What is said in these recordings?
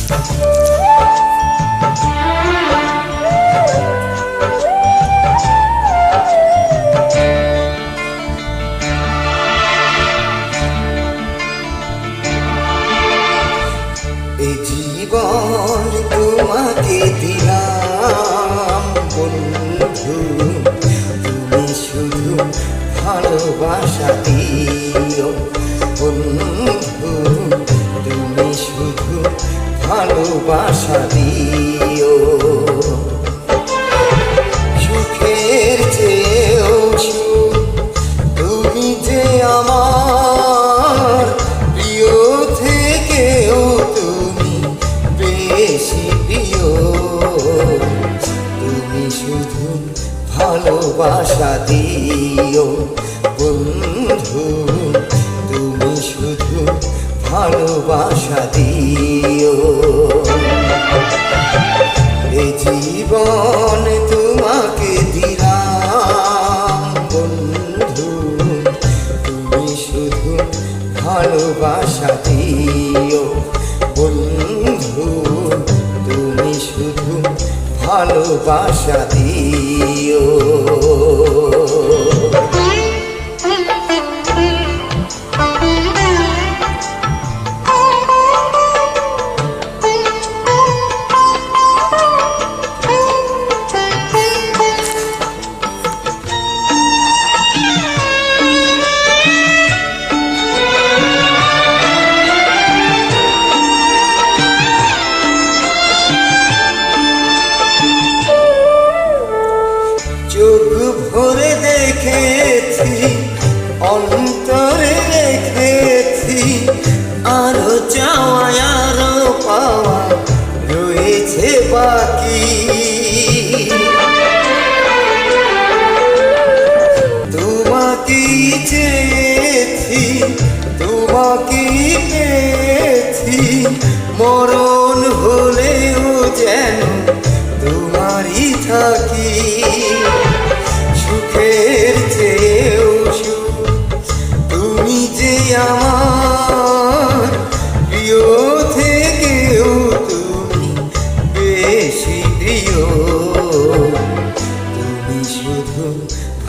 এই জীবন তোমাকে দিলাম বন্ধু, তুমি শুধু ভালোবাসা দিও বন্ধু, তুমি শুধু ভালোবাসা দিও। সুখের চেয়েও সুখ তুমি যে আমার প্রিয় থেকেও তুমি বেশি প্রিয়। তুমি শুধু ভালোবাসা দিও বন্ধু, তুমি শুধু ভালোবাসা দিও। এই জীবন তোমাকে দিলাম বন্ধু, তুমি শুধু ভালোবাসা দিও বন্ধু, তুমি শুধু ভালোবাসা দিও। চোখ ভরে দেখেছি, অন্তরে রেখেছি, আরো চাওয়া আরো পাওয়া রয়েছে বাকি। তোমাকেই চেয়েছি, তোমাকেই পেয়েছি, মরণ হলেও যেন তোমারই থাকি। সুখের চেয়েও সুখ তুমি যে আমার প্রিয় থেকেও তুমি বেশি প্রিয়। তুমি শুধু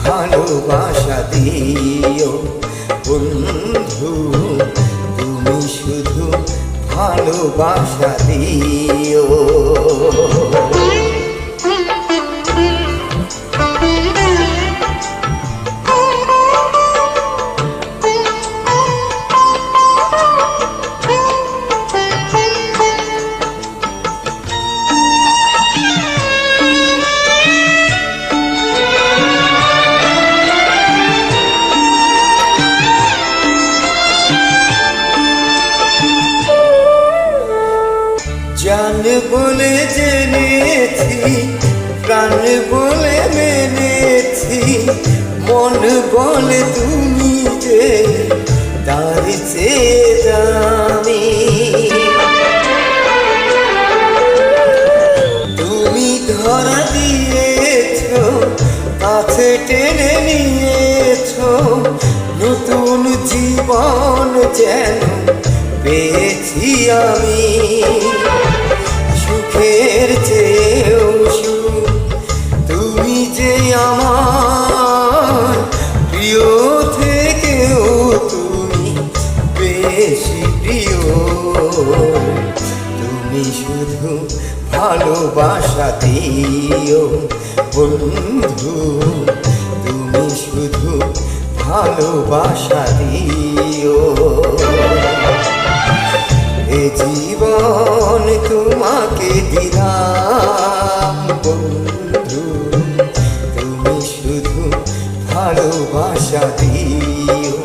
ভালোবাসা দিও বন্ধু, তুমি শুধু ভালোবাসা দিও। জান বলে জেনেছি, প্রাণ বলে মেনেছি, মন বলে তুমি যে তার চেয়ে দামি। তুমি ধরা দিয়েছ, কাছে টেনে নিয়েছ, নতুন জীবন যেন পেয়েছি আমি। সুখের চেয়েও সুখ তুমি যে আমার প্রিয় থেকেও তুমি বেশি প্রিয়। তুমি শুধু ভালোবাসা দিও বন্ধু, তুমি শুধু ভালোবাসা দিও। এ জীবন তোমাকে দিলাম বন্ধু, তুমি শুধু ভালোবাসা দিও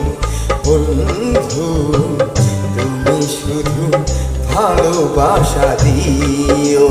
বন্ধু, তুমি শুধু ভালোবাসা দিও।